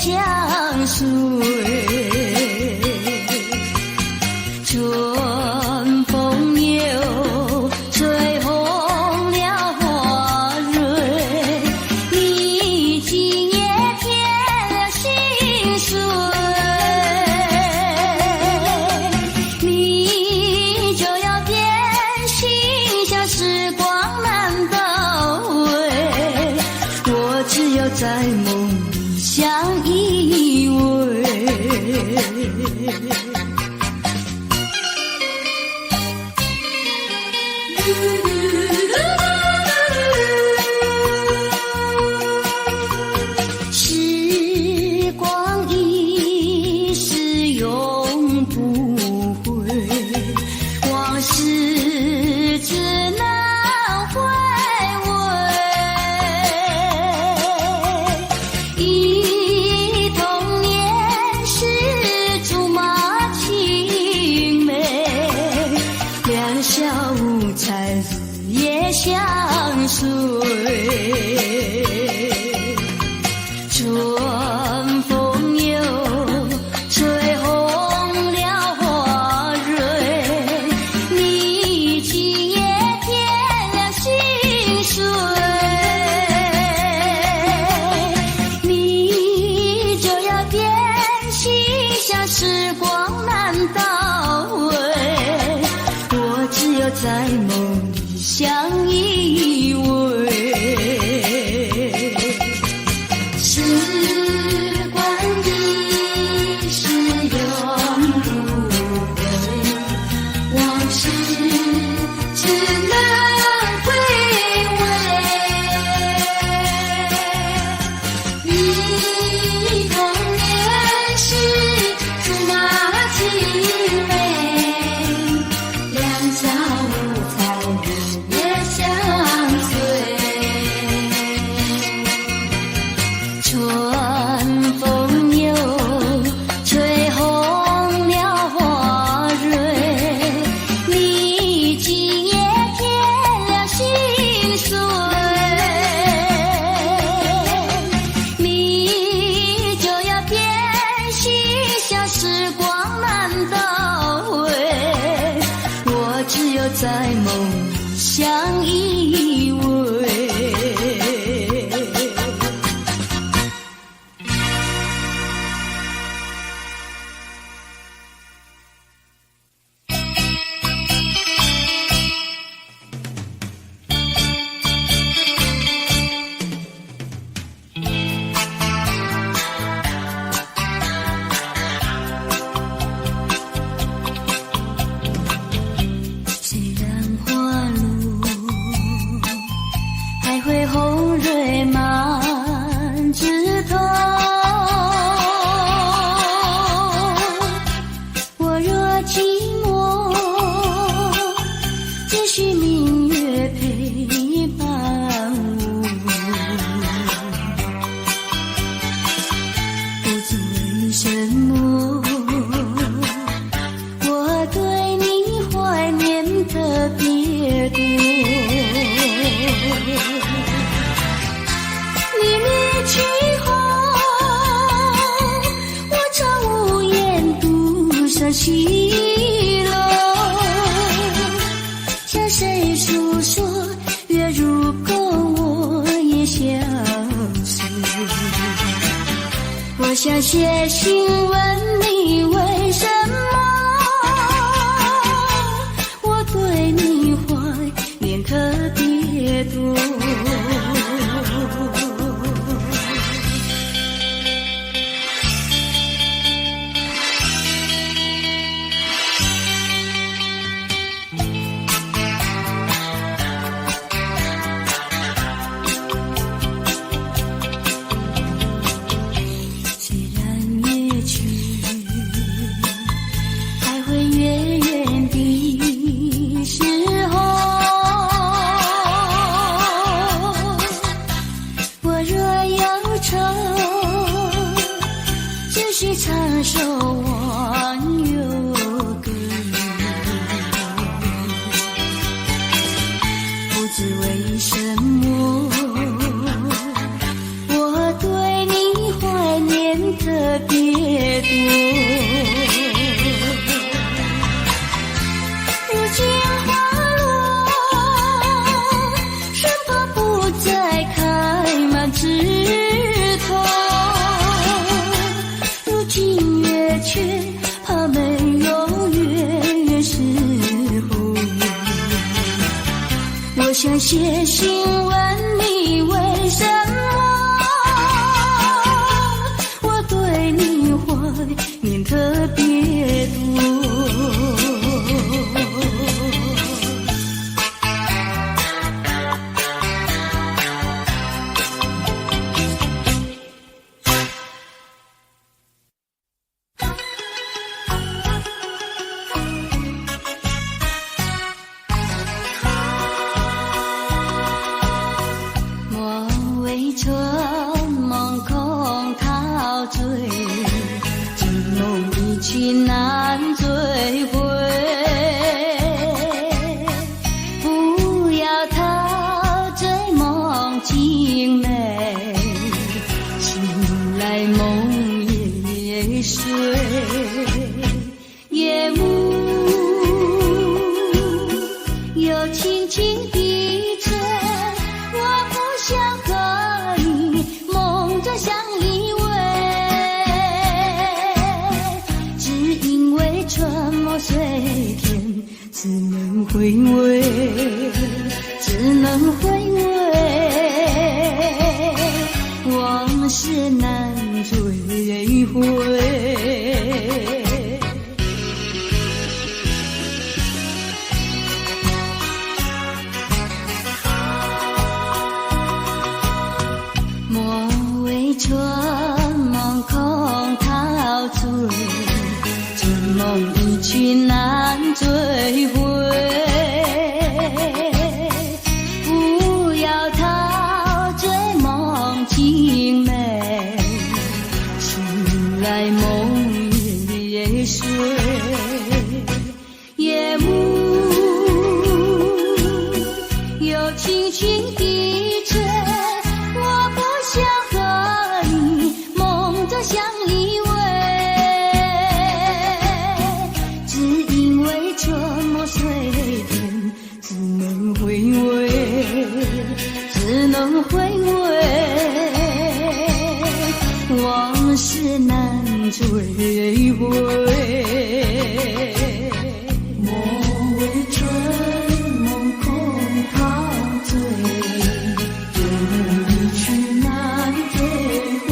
相随。春风又吹红了花蕊，你今夜添了心碎，你就要变心，像时光难倒回，我只有在梦里相依偎。时光一逝永不回，往事只能回味。忆童年时竹马青梅，两小无猜日夜相随。春风又吹红了花蕊，你今夜添了心碎，你就要变心，像时光难倒回，我只有在梦里相依偎。时光一逝永不回，往事只能回味。忆童年时竹马青梅，两小无猜日夜相随。春风又吹红了花蕊，你今夜添了心碎，你就要变心，像时光难倒回，我只有在梦里相依偎。虽然花路还会红蕊满枝头，我若寂寞，只需明月陪伴我。不知为什么，我对你怀念特别多。你离去后，我常无言独上西楼，向谁诉说？月如钩，我也相随。我想写信问你为什么，我对你怀念特别多。虽然夜去还会月圆的时候，我若忧愁，只需唱首忘忧歌。不知为什么，我对你怀念别多。如今花落，生怕不再开满枝头。如今月缺，怕没有月时候。我想写信问你为什么我对你怀念特别多。春梦空陶醉，这梦一去难追回。不要陶醉梦境美，醒来梦也碎。夜幕又轻轻低垂，我不想和梦中相依偎，只因为春梦随天，只能回味，只能回味，往事难追回。春梦空陶醉，这梦一去难追回。不要陶醉梦境美，醒来梦也碎。夜幕又轻轻低垂，我不想相依偎，只因为春梦随天，只能回味，只能回味，往事难追回。莫为春梦空陶醉，这梦一去难追回。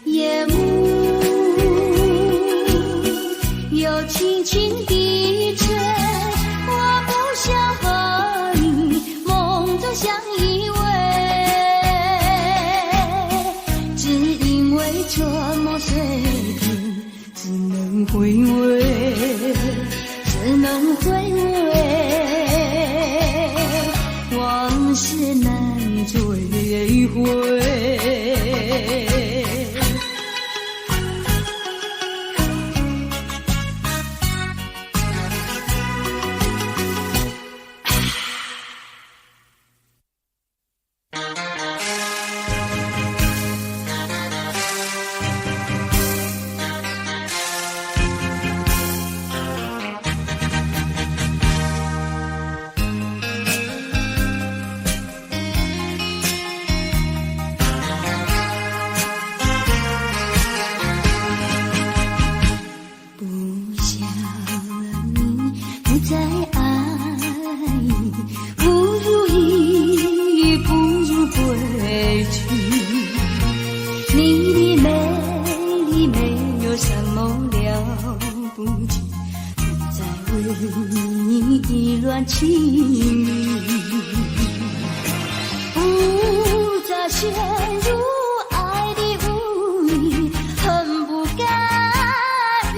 夜幕又轻轻低垂，我不想和你梦中相依偎，只因为春梦随天，只能回味，只能回味，往事难追回。情侣不再陷入爱的雾里，恨不该遇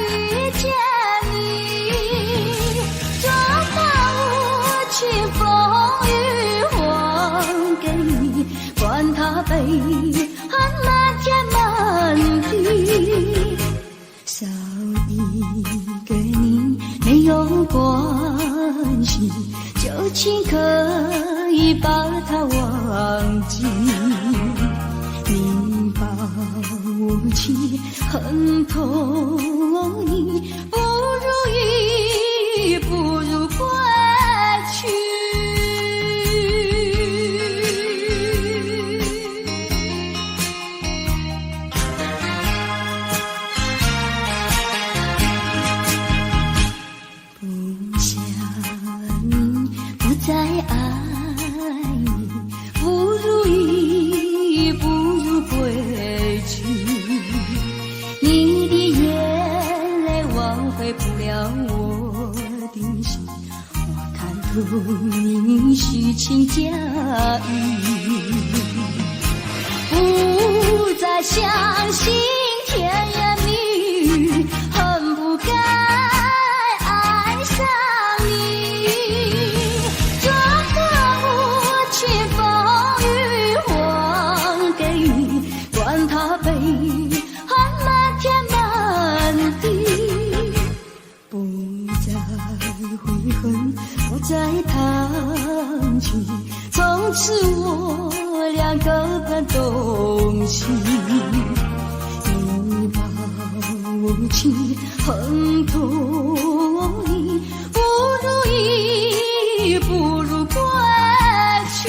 见你，装把无情风雨还给你，管他悲恨漫天漫地，少用关系就请可以把它忘记。你把我情恨透你，不如意，不如归去。不想你，不再爱你，不如意，不如归去。你的眼泪挽回不了我的心，我看透你虚情假意，不再相信甜言蜜语，恨不该爱上你。做个无情风雨还给你，管他悲恨漫天满地，不再悔恨，不再叹气，从此我俩各奔东西。你把我情恨透你，不如意，不如归去。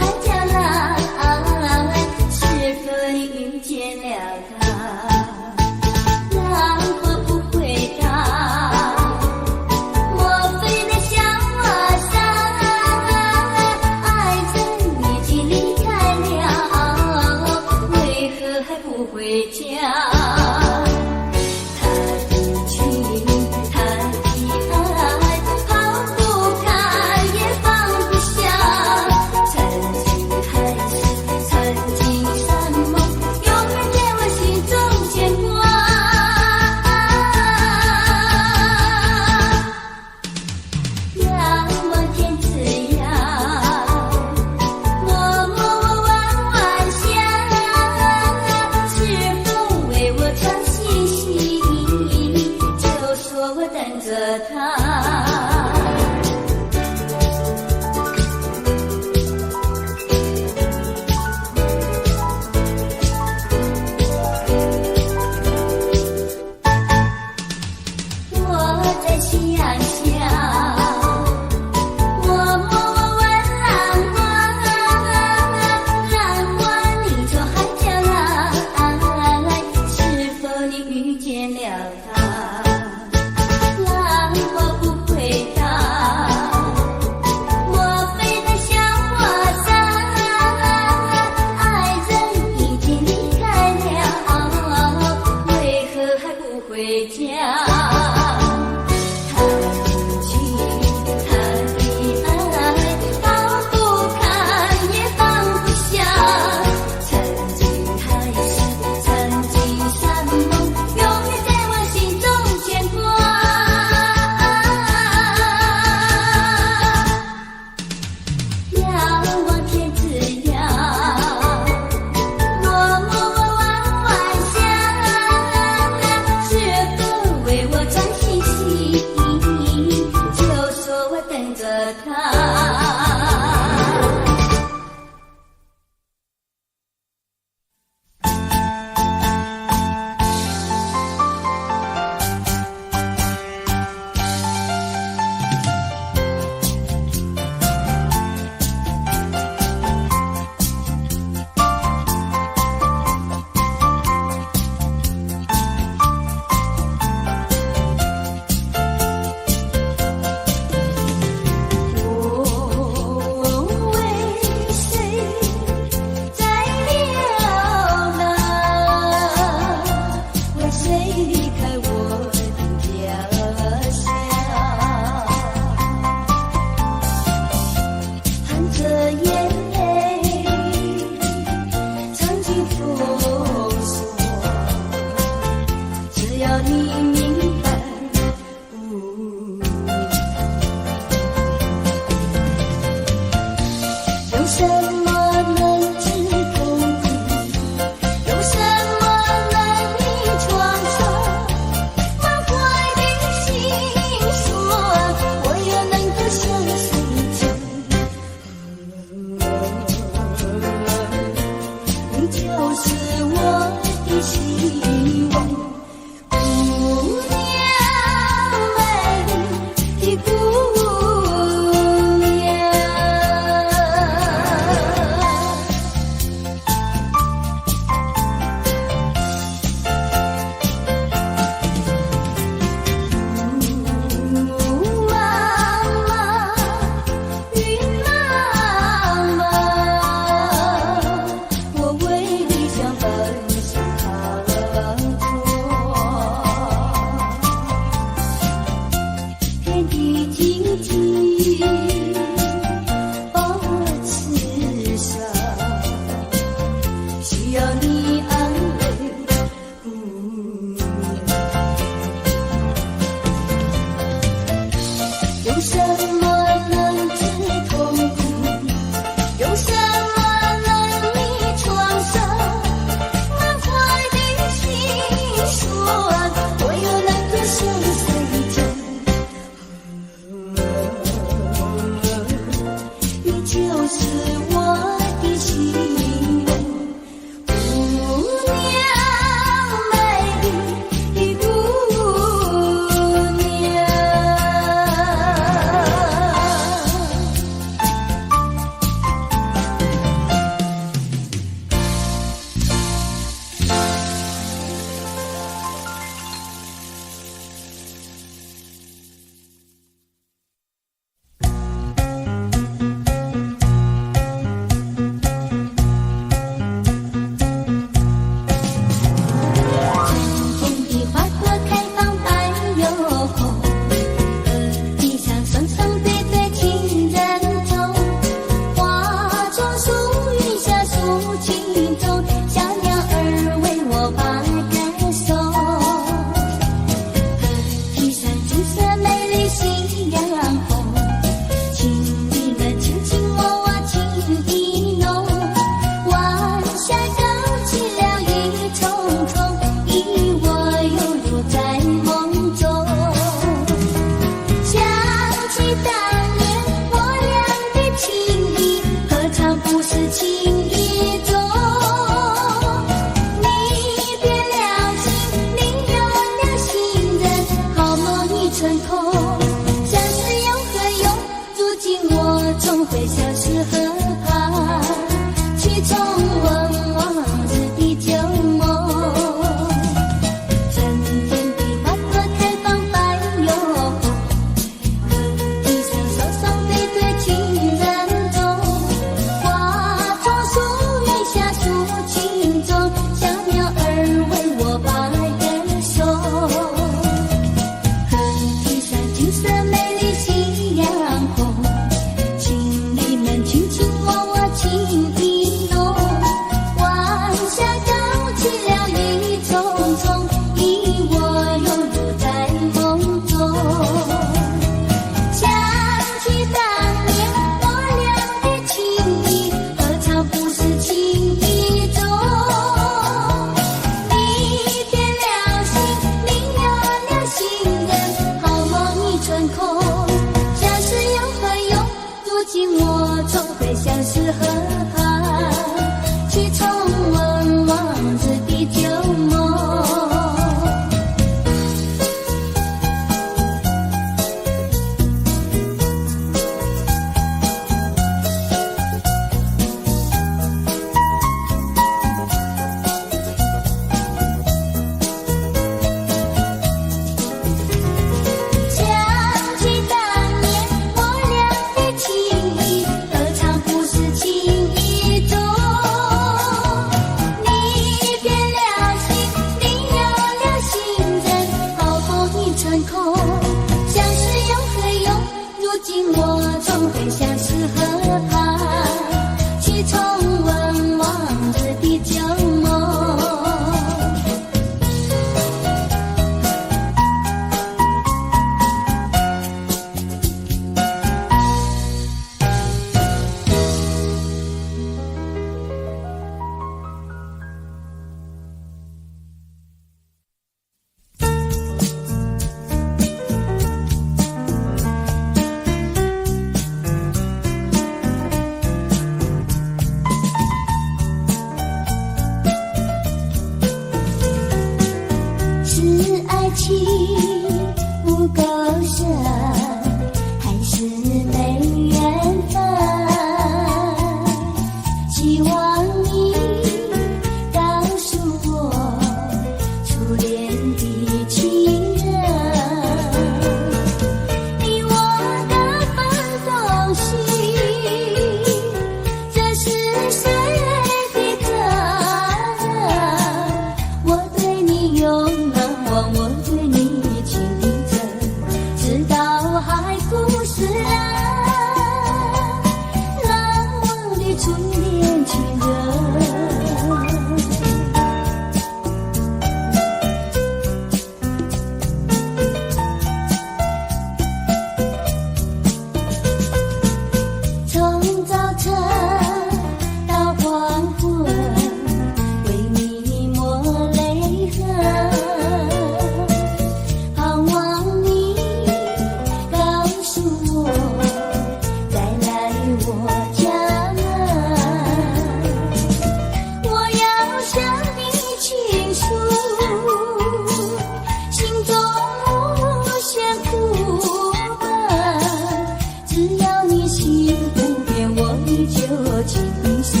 你就情深，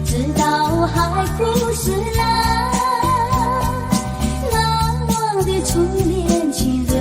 直到海枯石烂，难忘的初恋情人。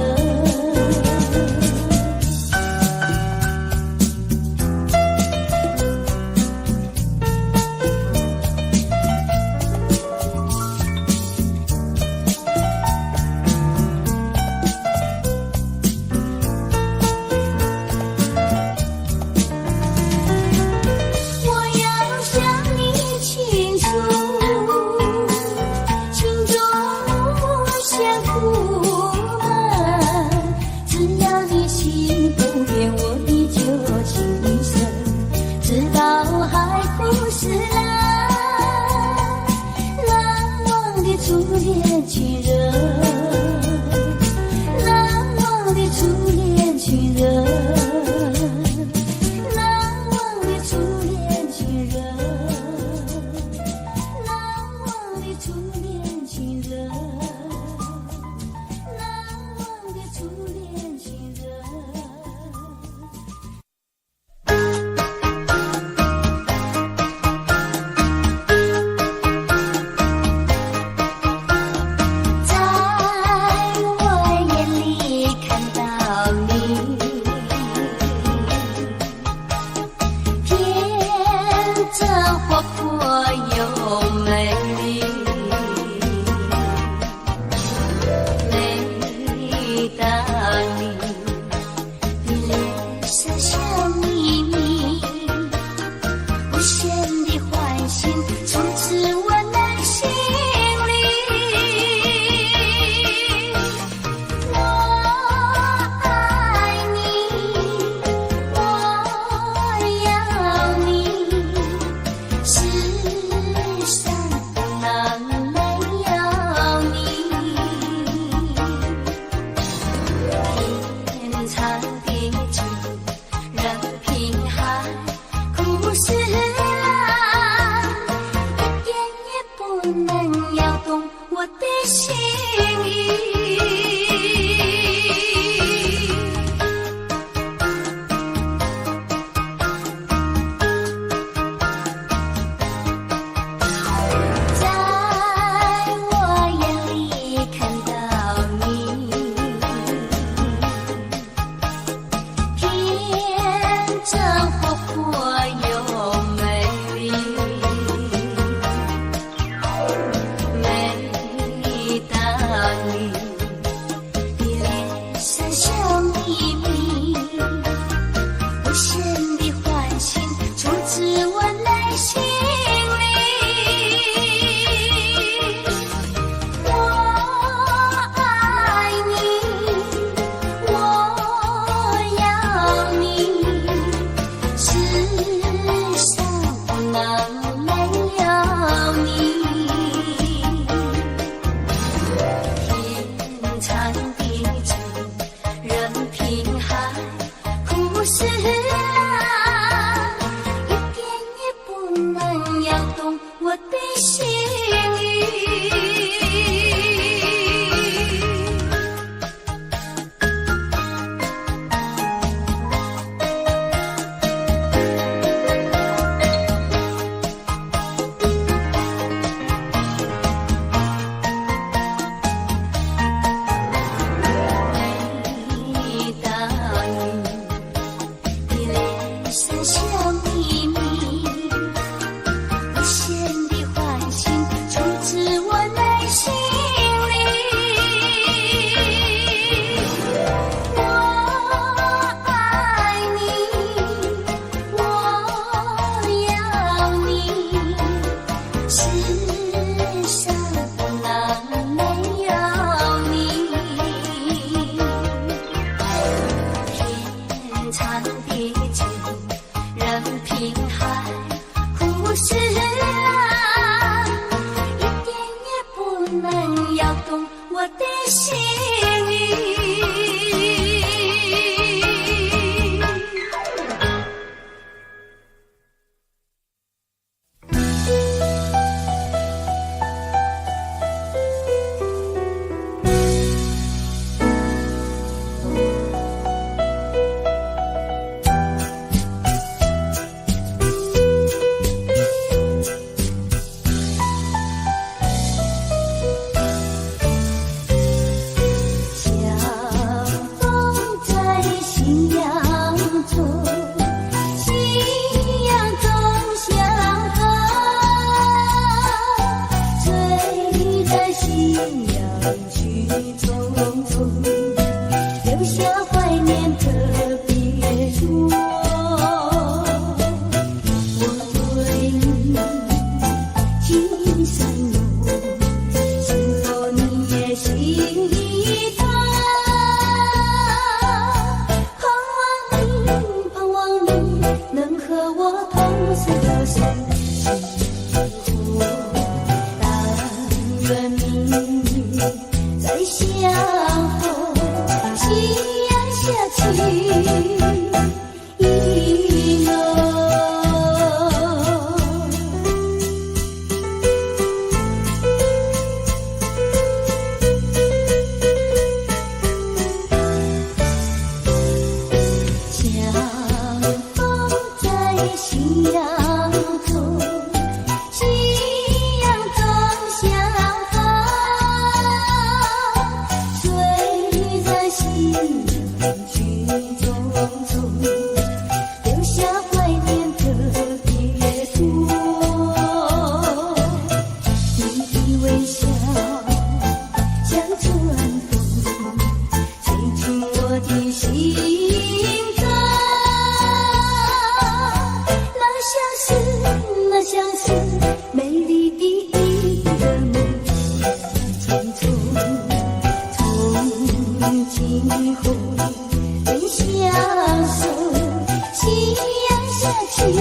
情意，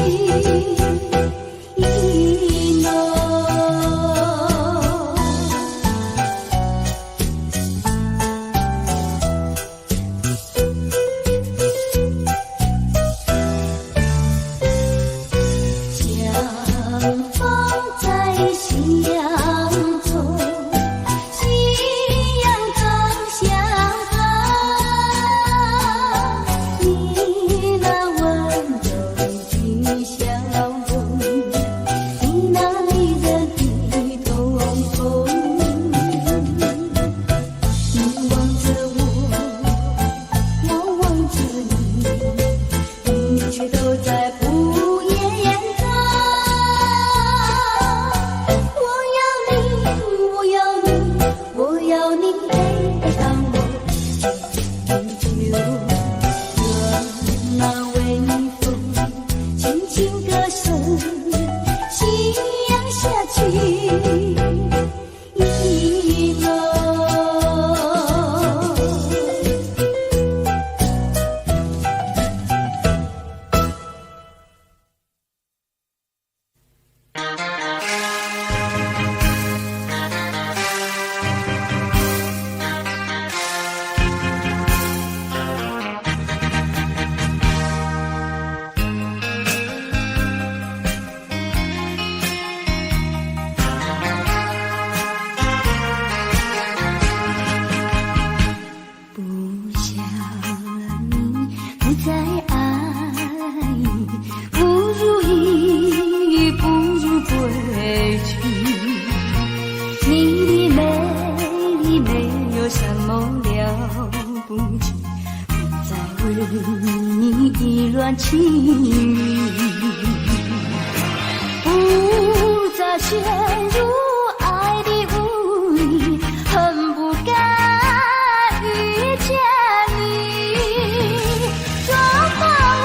不再陷入爱的雾里，恨不该遇见你。若把无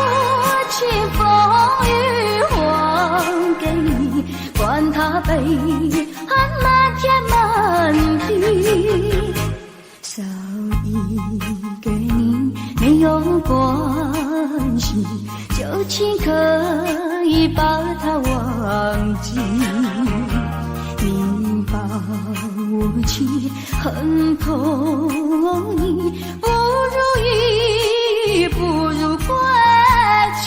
情风雨还给你，管他悲恨漫天漫地，少一个你没有关系，旧情可以把它忘记。你把无情恨透你，不如意，不如归去。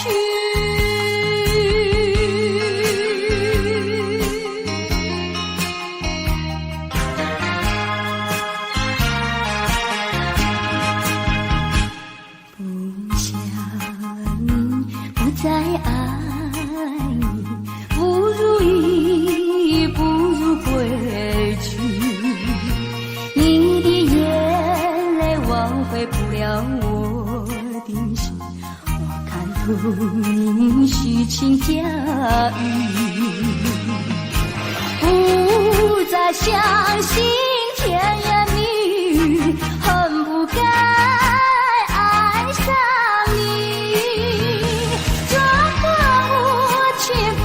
不想你，不再爱你，不如意，不如归去。你的眼泪挽回不了我的心，我看透你虚情假意，不再相信甜言蜜语，恨不该爱上你。这把无情风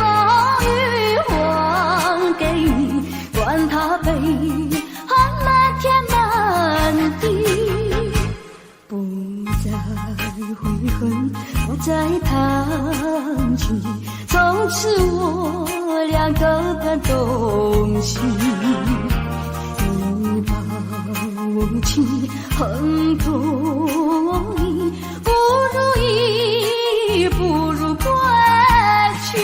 雨还给你，管他悲恨漫天漫地，不再悔恨，不再叹气，从此我俩各奔东西。你把无情恨透你，不如意，不如归去。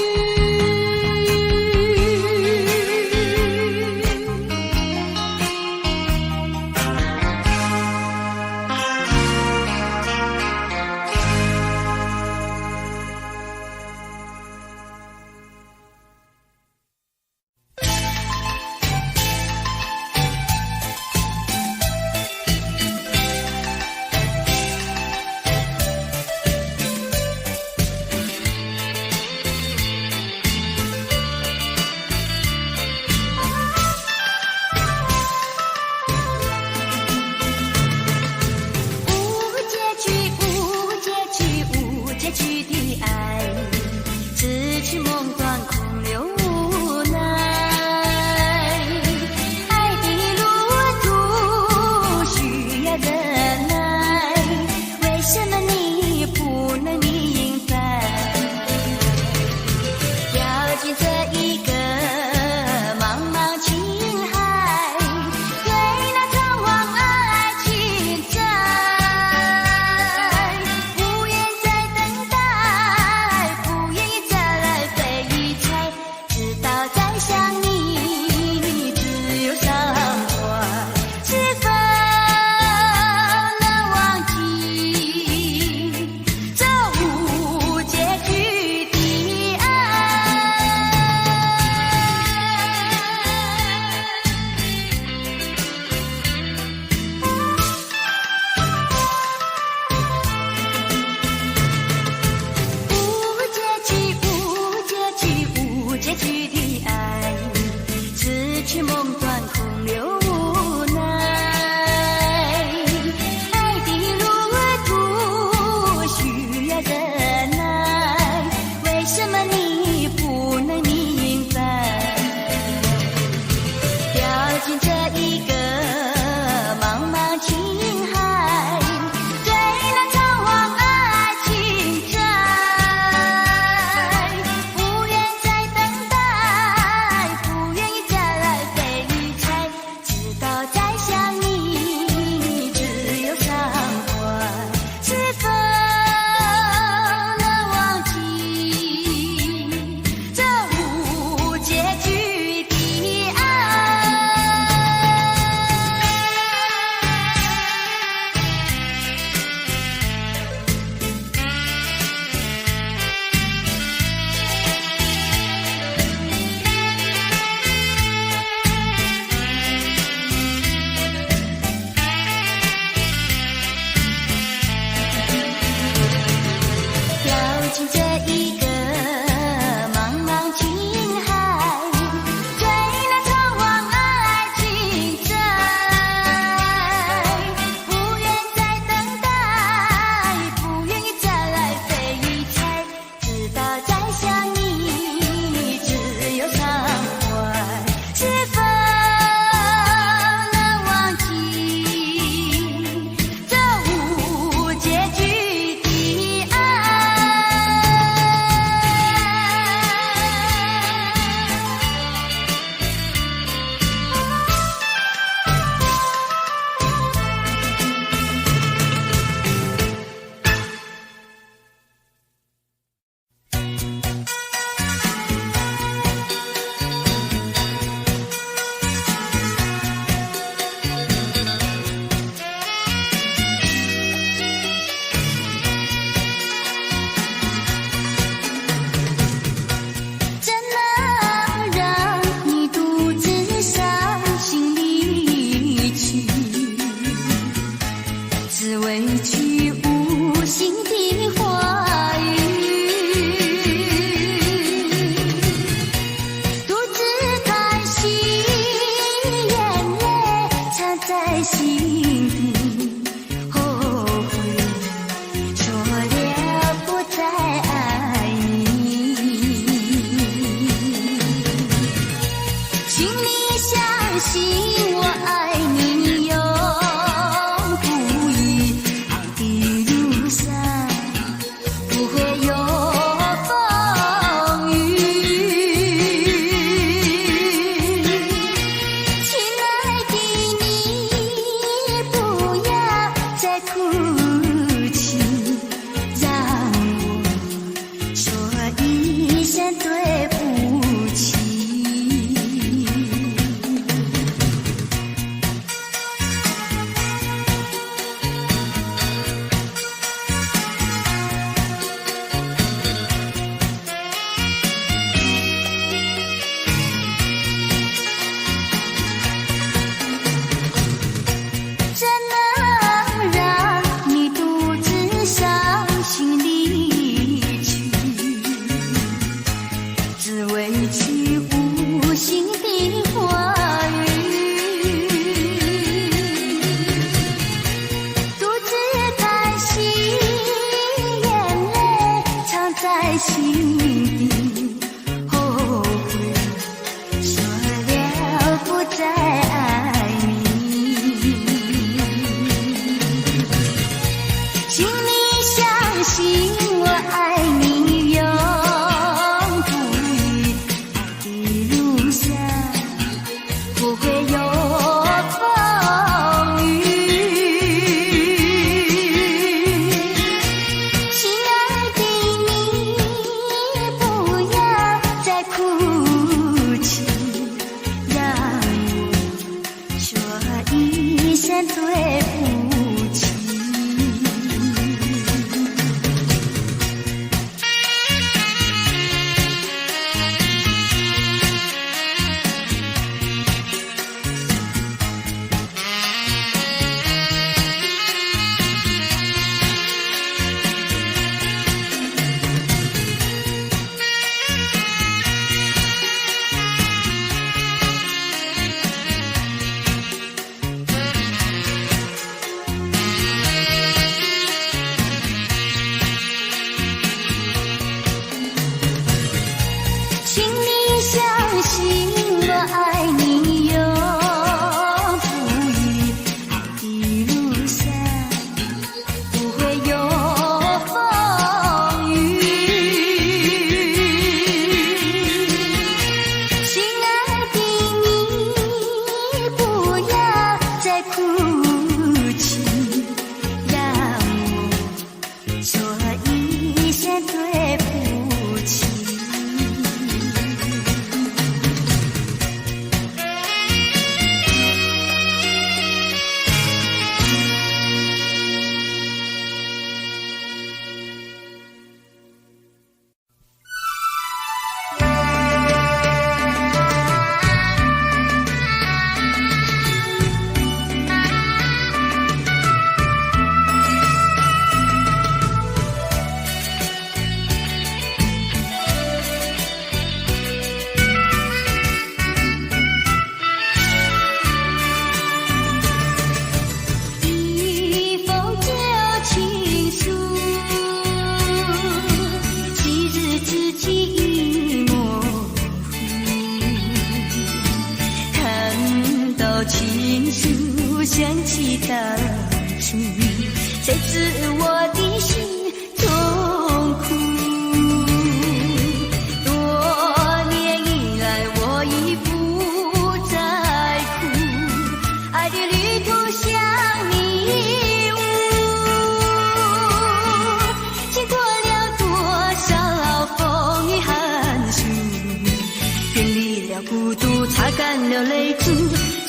进这一个茫茫情海，最难逃往爱情债，不愿再等待，不愿意再来飞一猜，直到再想你，只有伤怀，是否能忘记这无结局的爱？怎能让你独自伤心离去？只为句无心的话语，独自叹息，眼泪藏在心底，后悔说了不再爱你。请你相信我爱你永不移，爱的路上不会有风雨。亲爱的你，不要再哭泣，让我说一声对不起。怎能让你独自伤心离去？只为句无心的话语，独自叹息，眼泪藏在心底，后悔说了不再爱你。请你相信我爱你永不移，爱的路上不会有风雨。亲爱的你，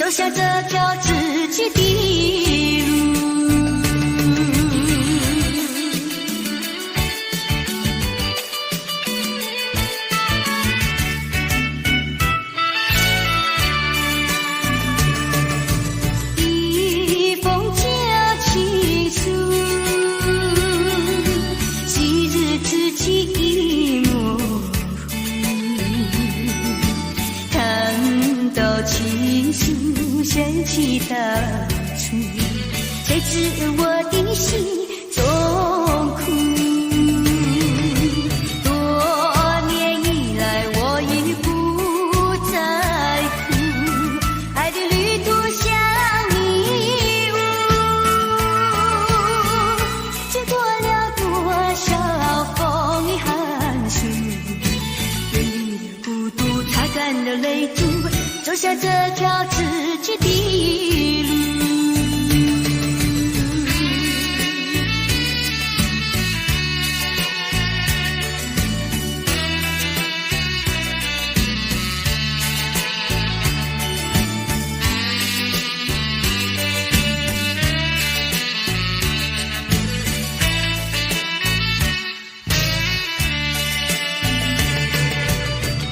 走下这条自己的路。一封旧情书，昔日知己已模糊，看到情书掀起当初，谁知我的心中苦。多年以来我已不再哭，爱的旅途像迷雾，经过了多少风雨寒暑，远离了孤独，擦干了泪珠，走下这条自己的路。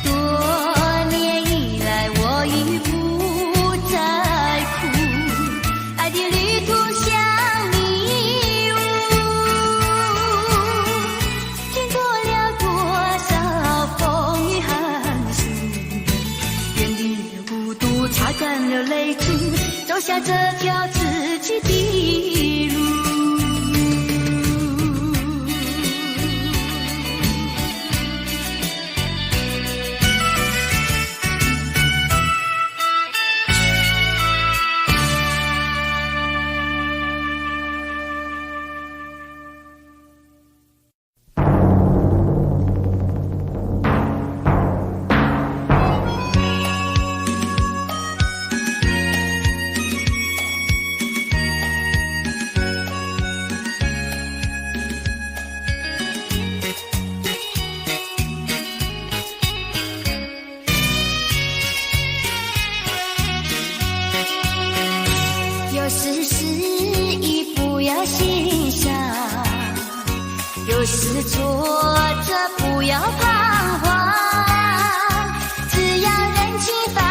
多年以来我已不再哭，爱的旅途像迷雾，经过了多少风雨寒暑，远离了孤独，擦干了泪珠，走下这条自己的路。有时失意不要心伤，有时挫折不要彷徨，只要认清方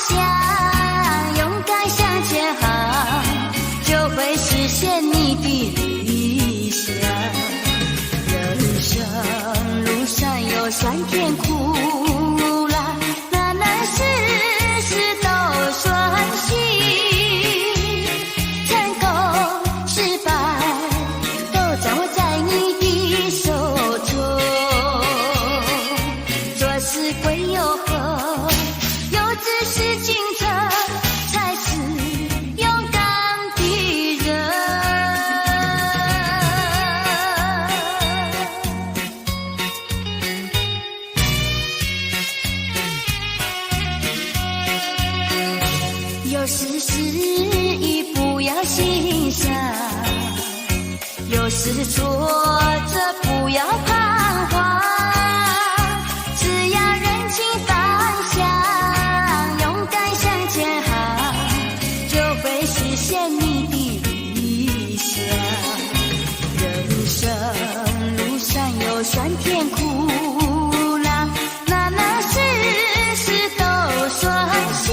向，勇敢向前行，就会实现你的理想。人生路上有酸甜苦辣，哪能事事都顺心，有时失意不要心伤，有时挫折不要彷徨，只要认清方向，勇敢向前行，就会实现你的理想。人生路上有酸甜苦辣，哪能事事都顺心，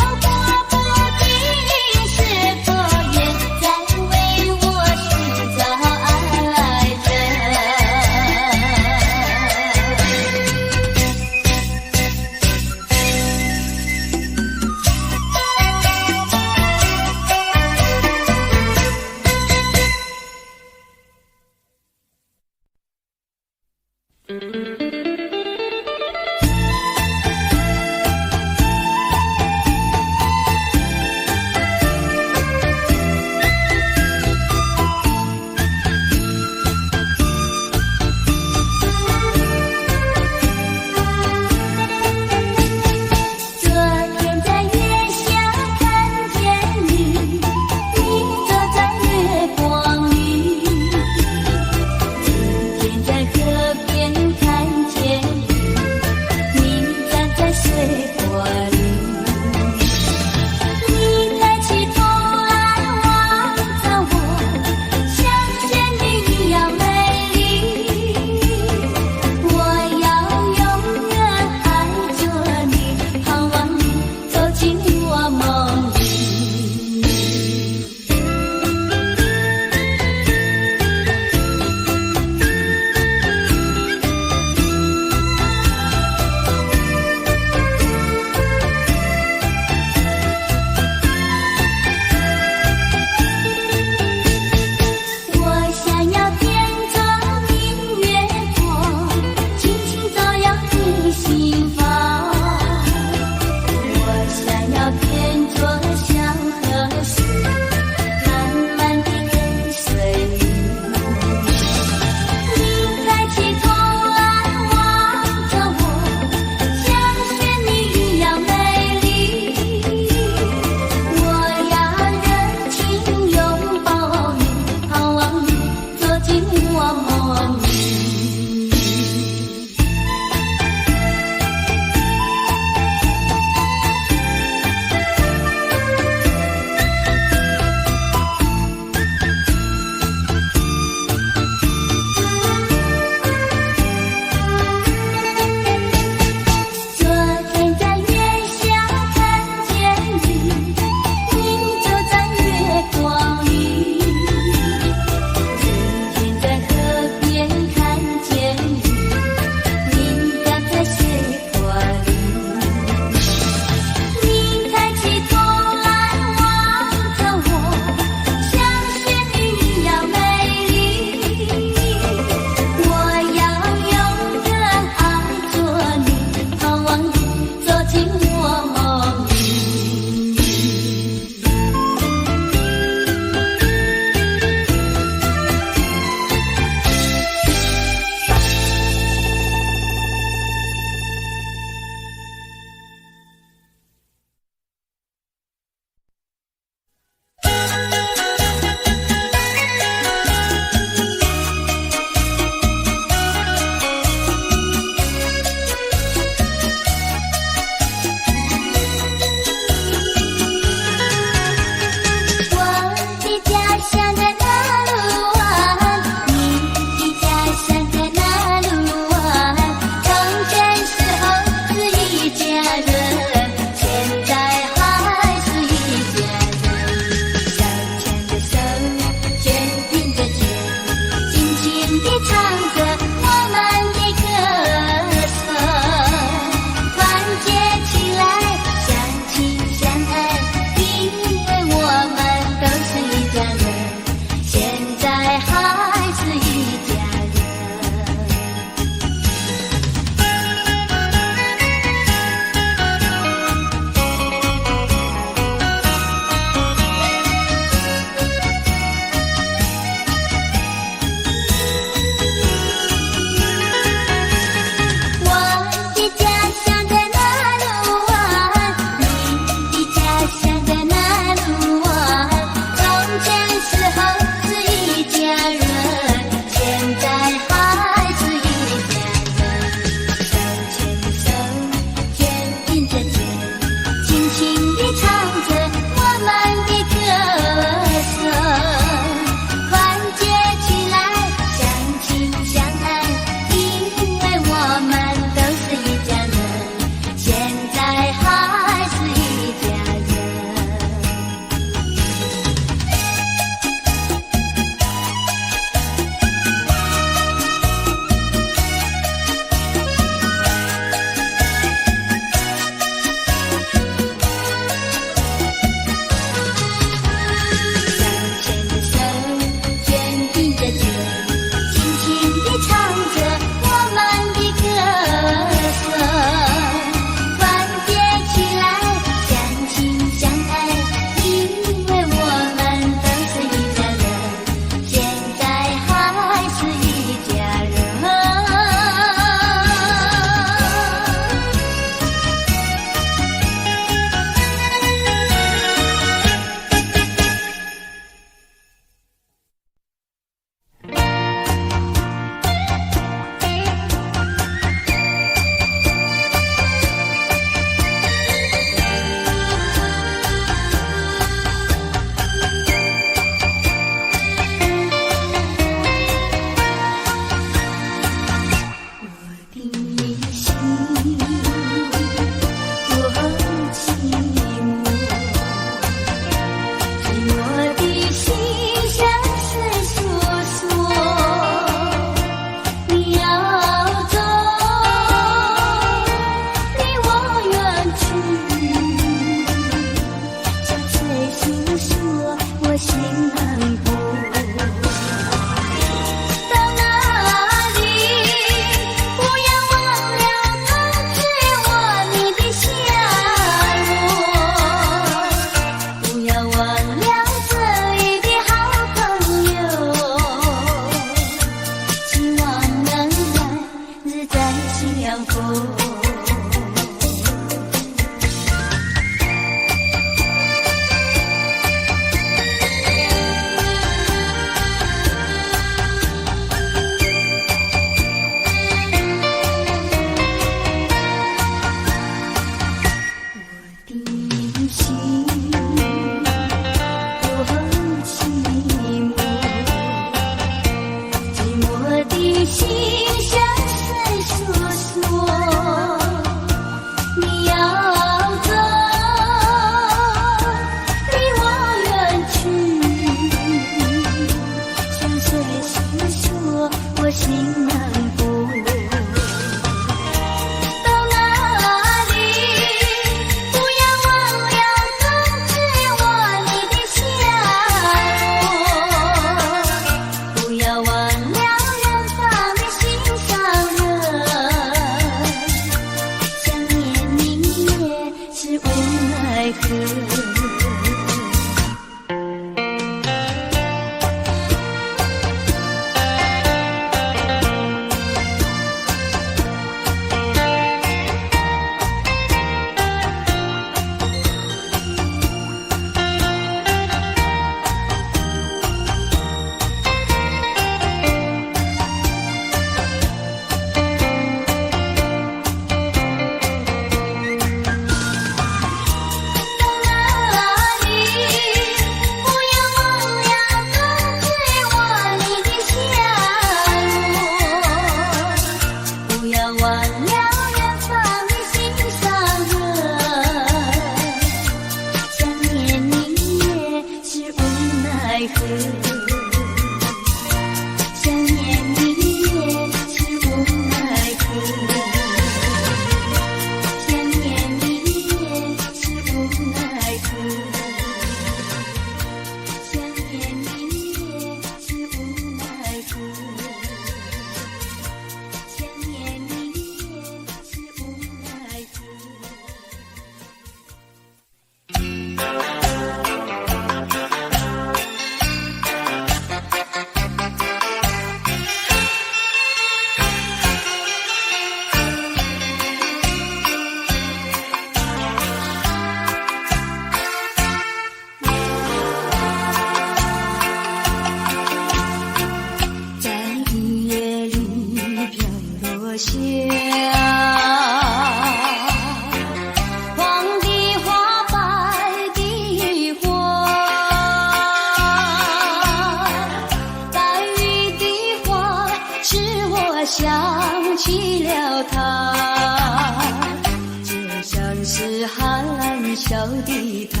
小地毯。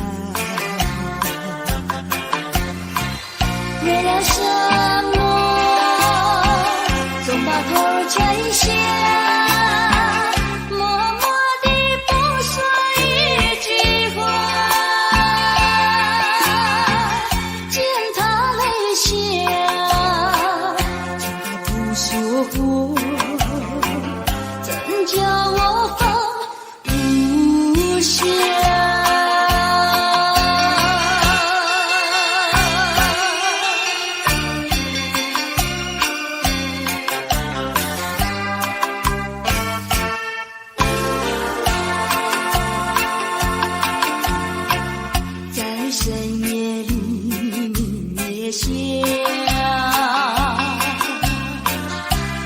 为了什么总把头垂下，默默地不说一句话，见他泪下，见他不说话，怎叫我放不下？在深夜里明月下，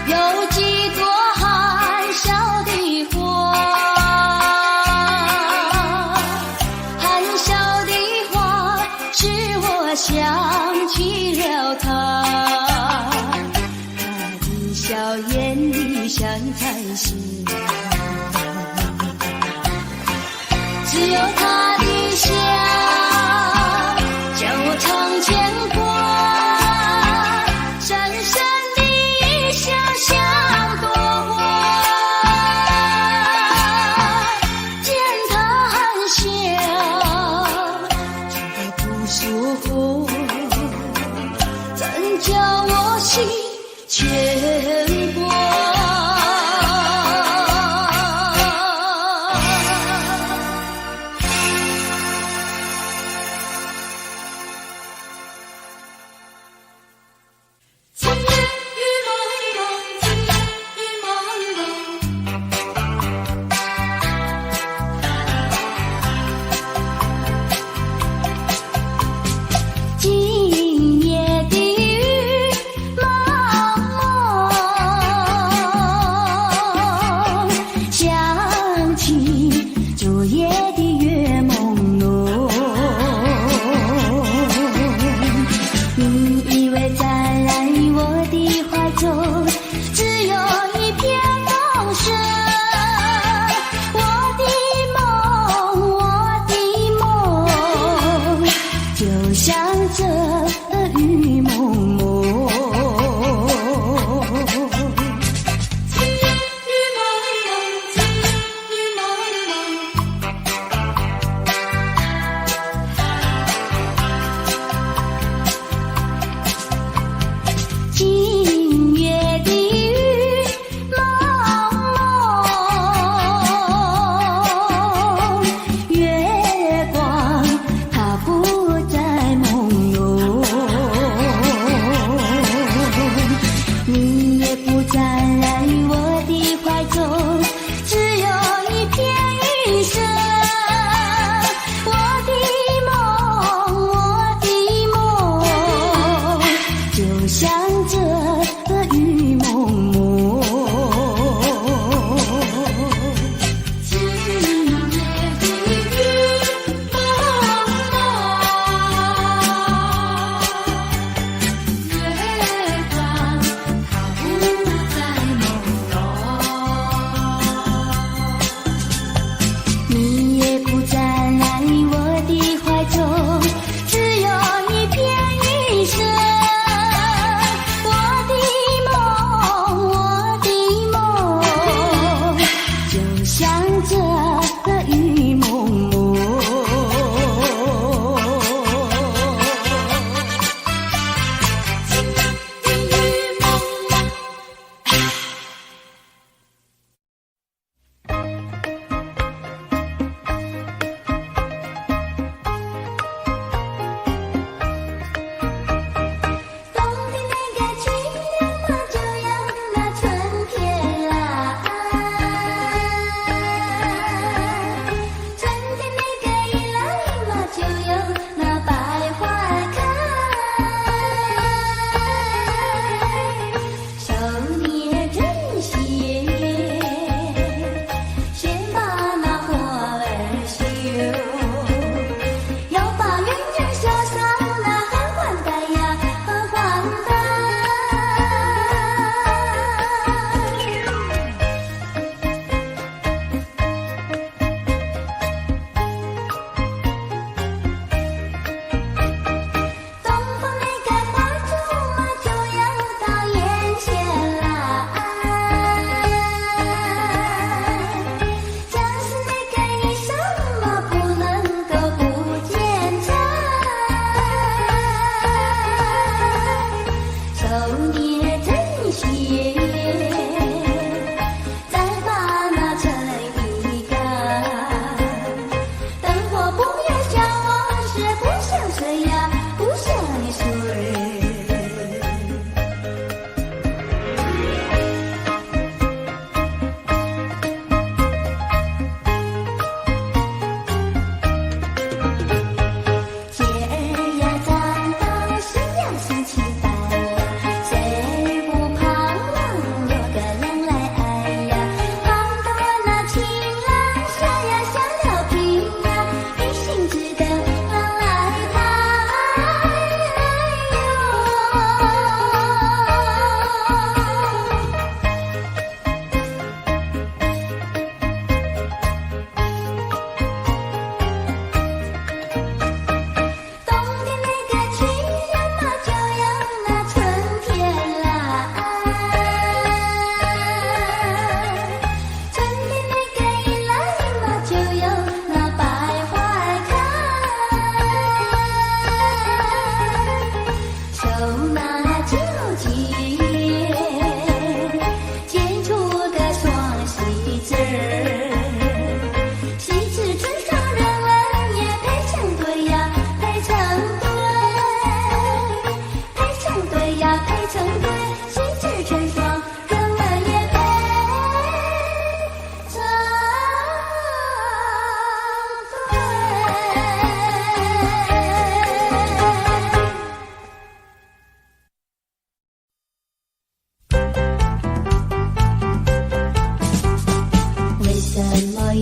有几朵含笑的花，含笑的花使我想起了他，他的笑眼里像彩霞，只有他的笑叫我常牵挂，深深的一笑像朵花，见他含笑，见他不说话，怎叫我心牵挂？今夜雨蒙蒙，今夜雨蒙蒙。今夜的雨蒙蒙，想起昨夜的月朦胧。你以为再来我的怀中，只有一片风声。我的梦，就像这雨蒙蒙。今夜雨蒙蒙，今夜雨蒙蒙。今夜的雨蒙蒙，月光它不再朦胧，你也不再来我的怀中，只有一片云色。我的梦，就像这雨蒙蒙。今夜的雨蒙蒙，月光它不再朦胧，你也不再来我的怀中，只有一片云色。我的梦，就像这雨蒙蒙。今夜的雨蒙蒙。冬天那个清凉的，就像那春天来。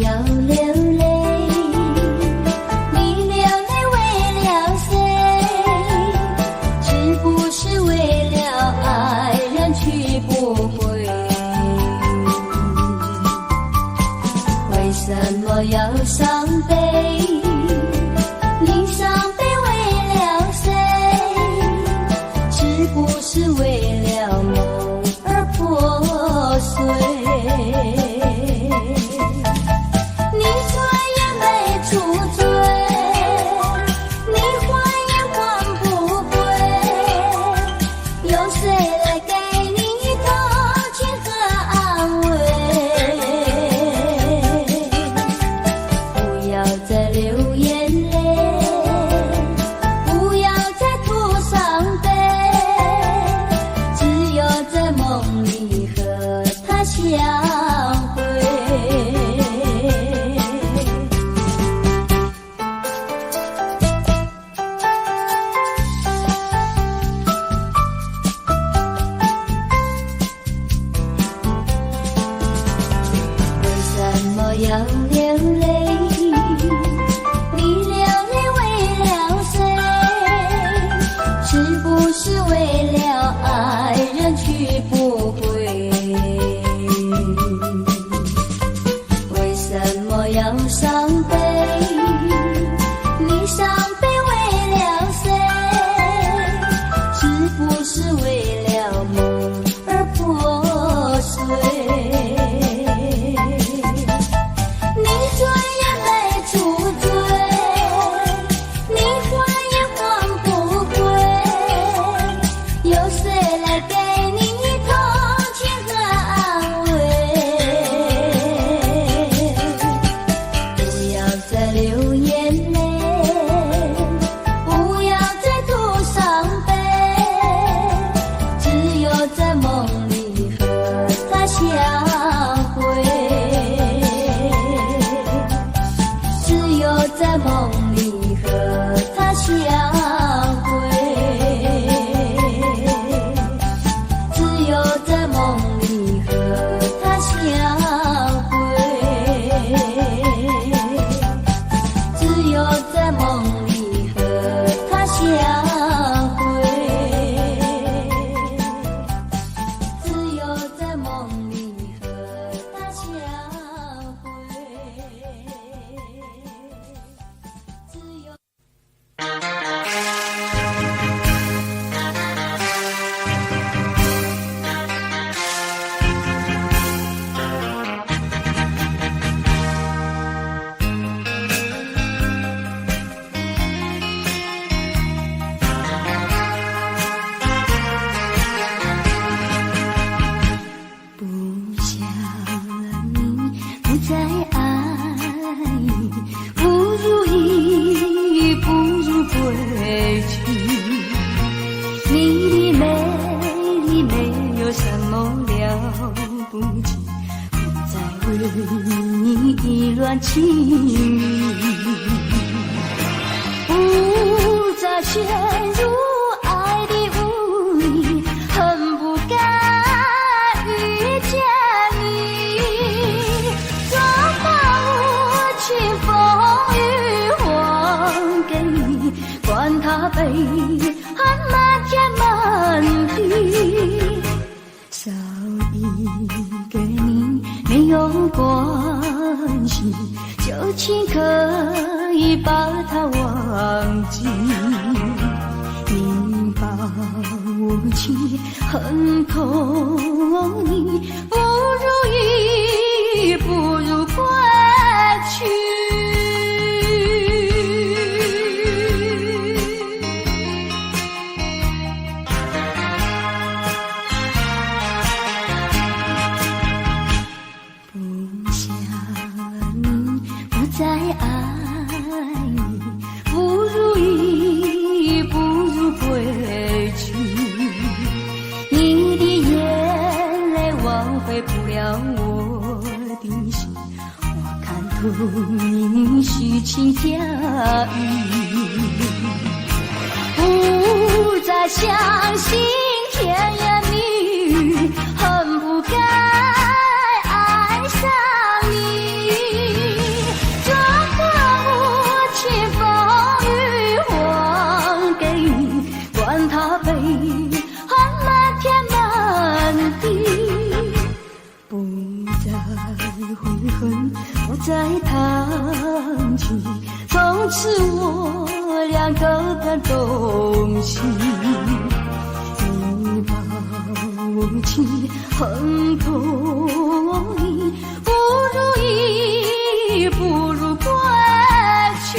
要流泪？你流泪为了谁？是不是为了爱人去不回？为什么要伤悲？你伤悲为了谁？是不是为了梦而破碎？你醉也没处醉，你还也还不归，有谁来给你同情和安慰？不要再流眼泪，不要再吐伤悲，只有在梦里和他相会。为什么要流泪？你流泪为了谁？是不是为了爱人去不回？为什么要伤悲？你伤悲为了谁？是不是为了梦而破碎？你醉也没处醉，你还也还不归，有谁来给你同情和安慰？不要再流眼泪，不要再吐伤悲，只有在梦里和他相会。只有在梦里和他相会，只有在梦里和他相会，只有在梦里和他相会，只有在梦里和他相会。只有不想你不再爱，不如意，不如归去。你的美丽没有什么了不起，不再为你意乱情迷，不再陷入爱的污泥，恨不该遇见你，装把无情风雨还给你，管他悲恨漫天漫地，少一个你没有关系，就请可以把它忘记。你把无情恨透你，不如意，不如归去。不想你不再爱你，不如意，不如归去。你的眼泪挽回不了我的心，我看透你虚情假意，不再相信甜言蜜语，恨不该爱上你。不再谈起，从此我俩各奔东西。你把无情恨透意，不如意，不如归去。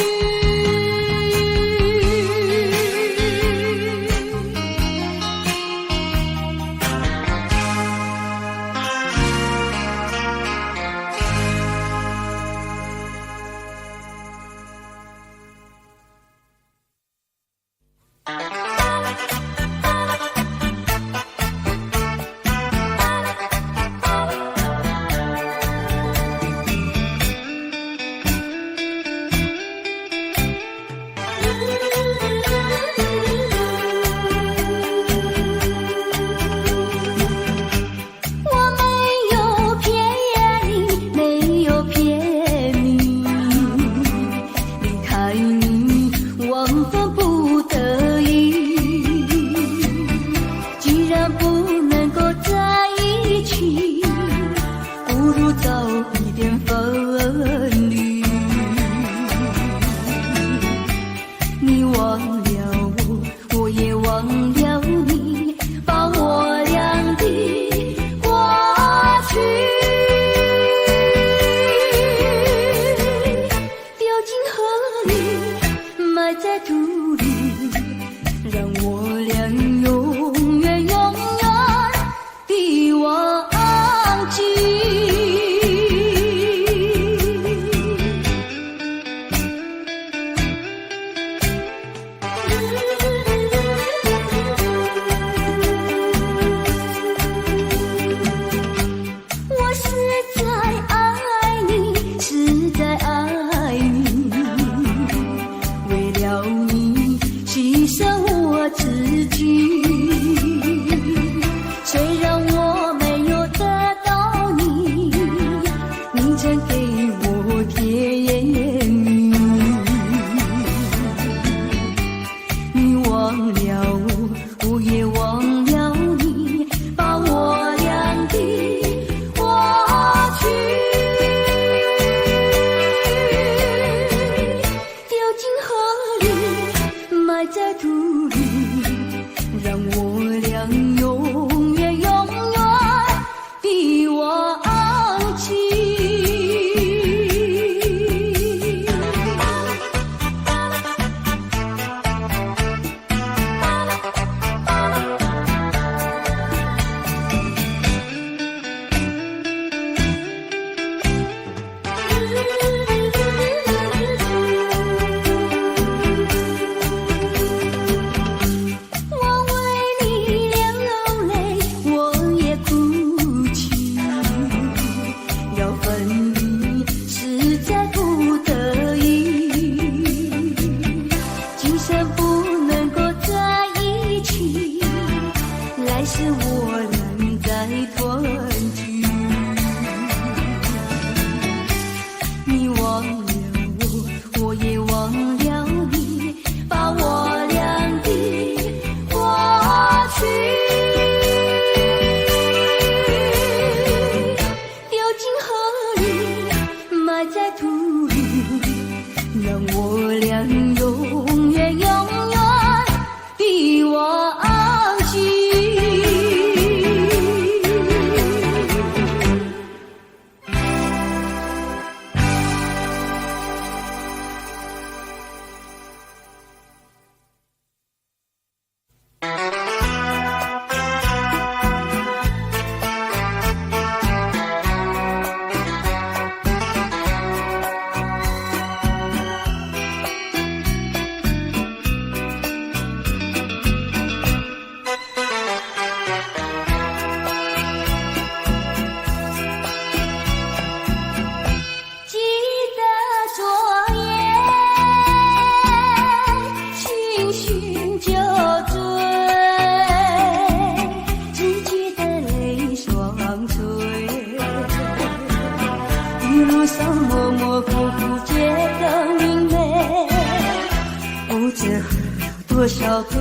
多少杯，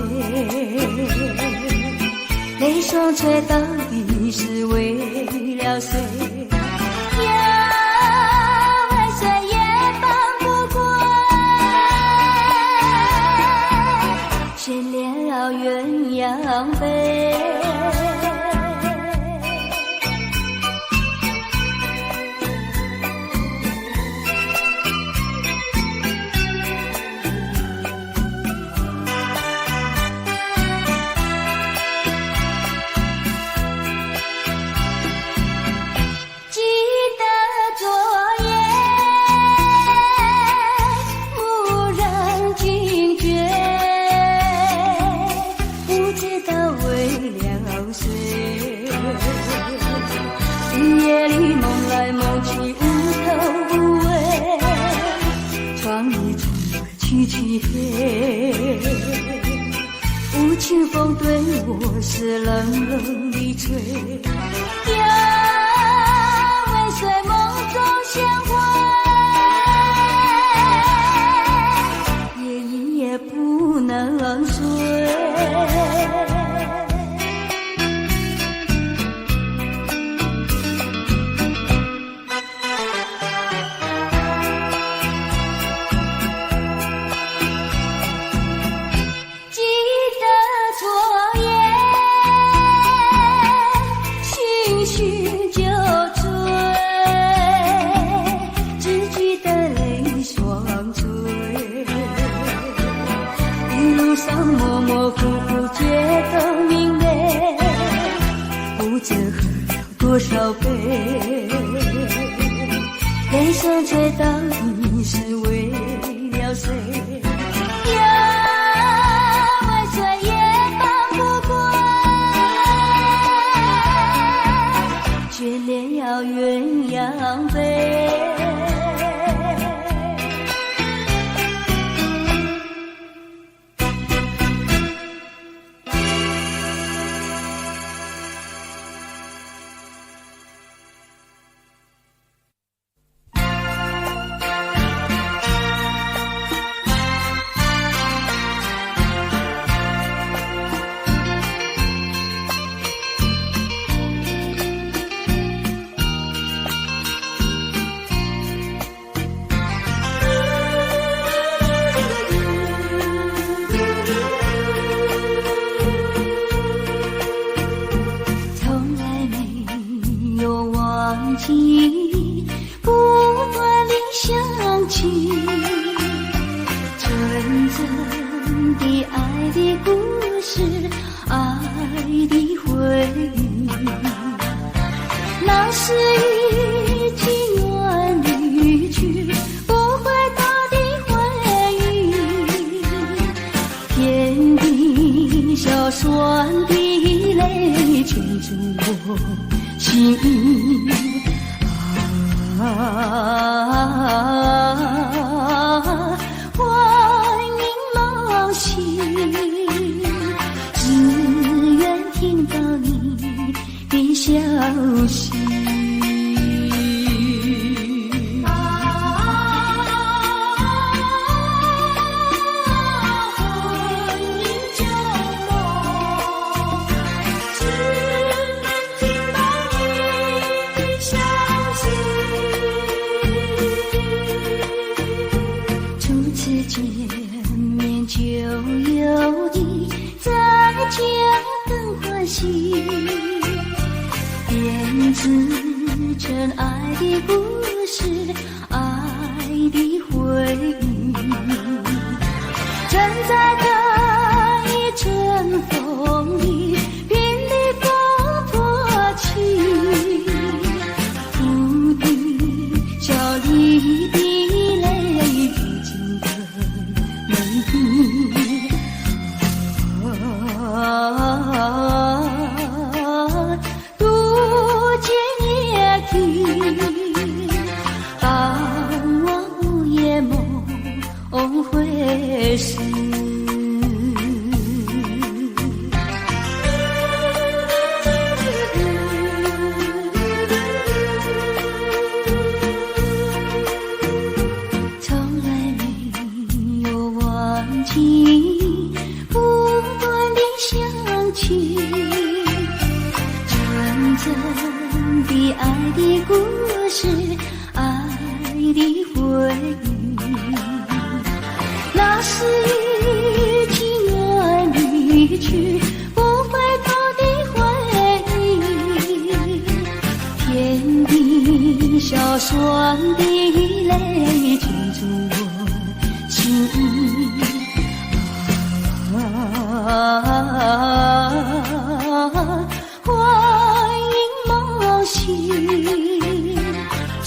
泪双垂到底是为了谁呀？一漆黑，无情风对我是冷冷地吹，要尾随梦中鲜花，夜莺也不能睡。模模糊糊街灯明媚，不知喝了多少杯，雷声吹到你是为了谁？要尾随也放不过，眷恋要鸳鸯飞。不断地想起纯真的爱的故事，爱的回忆，那是一句远离去不回头的回忆，天地小酸的泪圈住我心欢迎冒险，只愿听到你的消息。编织成爱的故事，爱的回忆，站在这一阵风里，濒临风破起，不敌笑里的泪滴进的泪滴。会是从来没有忘记，不断地想起纯真的爱的故事，爱的回忆，那是一句远离去不回头的回忆，天地小酸的泪圈住我心欢迎冒险，只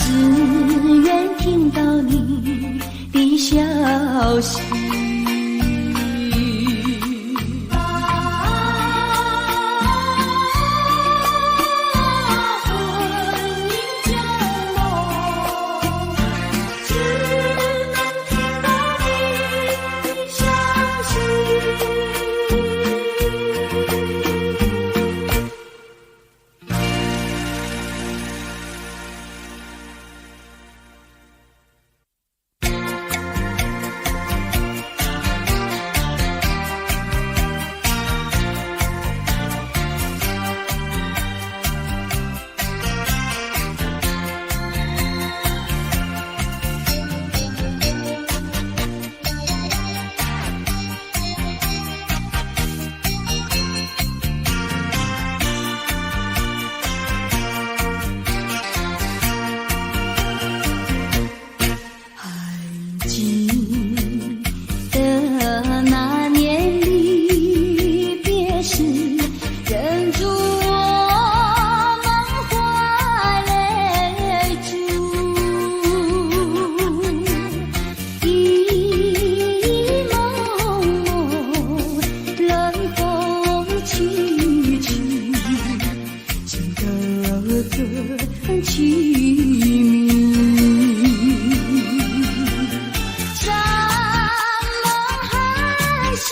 愿听到你的消息。记得那年离别时，忍住我满怀泪珠，一蒙蒙冷风凄凄，情歌歌凄迷。山盟海誓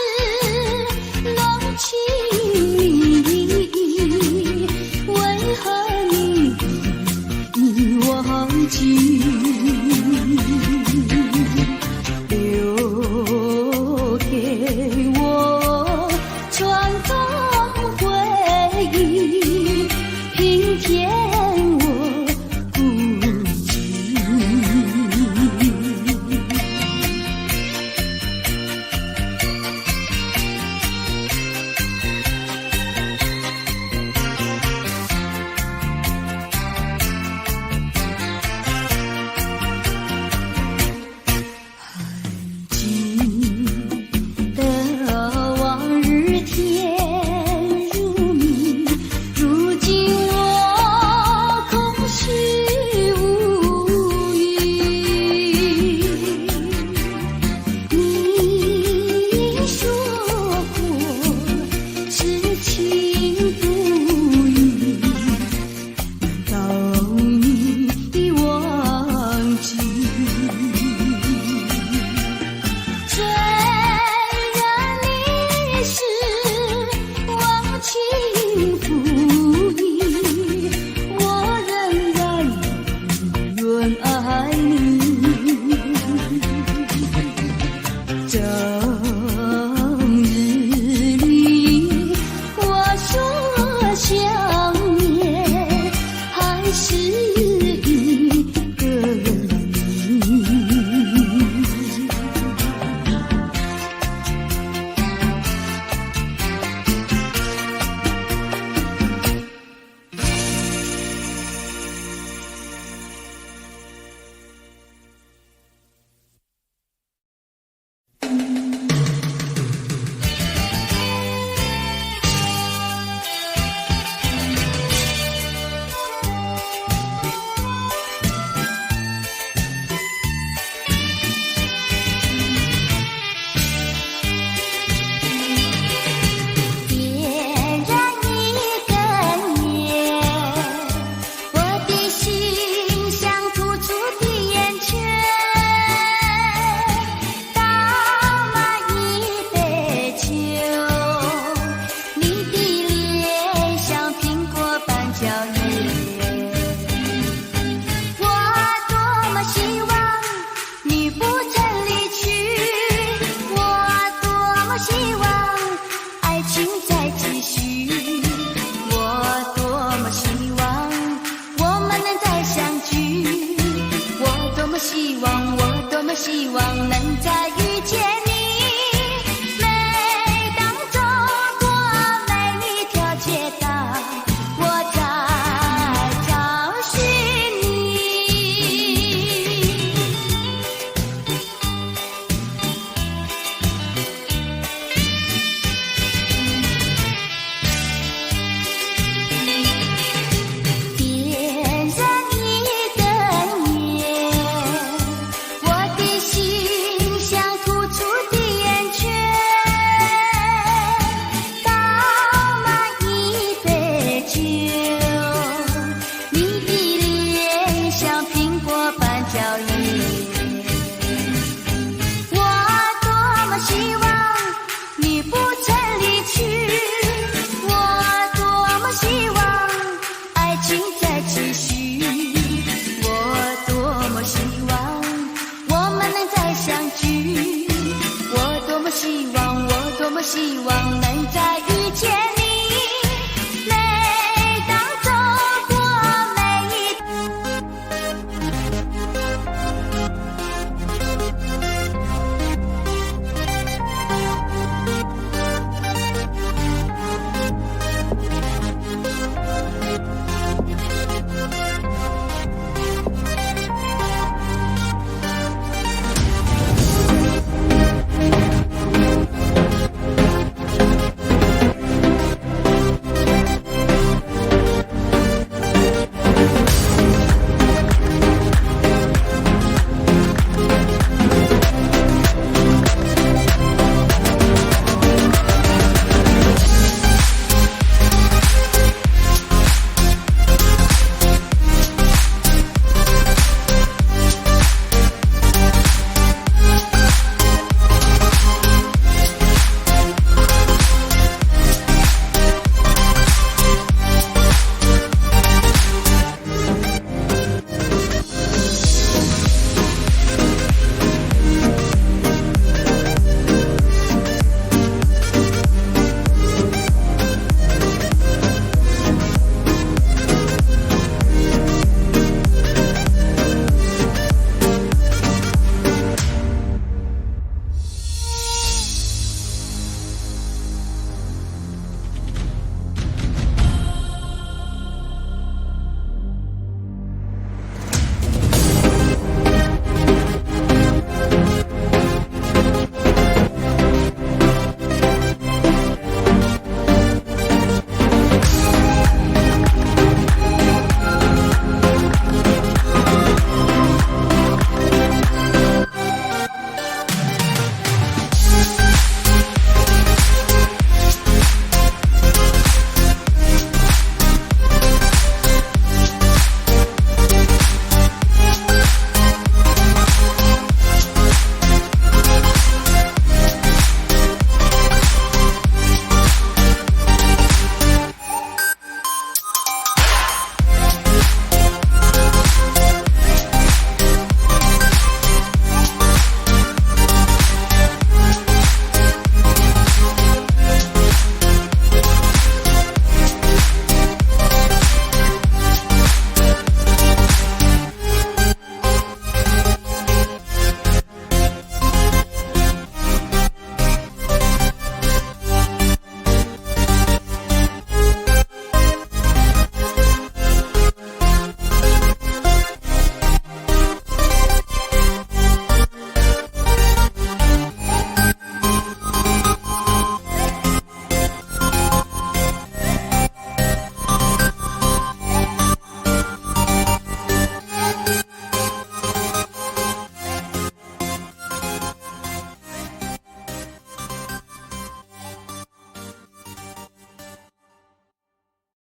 浓情蜜，为何你忘记？留给我传统回忆，平添我孤寂。记得往日甜如蜜，如今我空虚无语。你说过痴情不渝，难道你忘记？虽然你是忘情负义，我仍然永远爱你。整日里我说想念，还是一个你。点燃一根烟，我的心像突出的烟圈，倒满一杯酒，你的脸像苹果般娇艳，我多么希望你不曾离去，我多么希望爱情再继续，我多么希望我们能再相聚，我多么希望，我多么希望能再遇见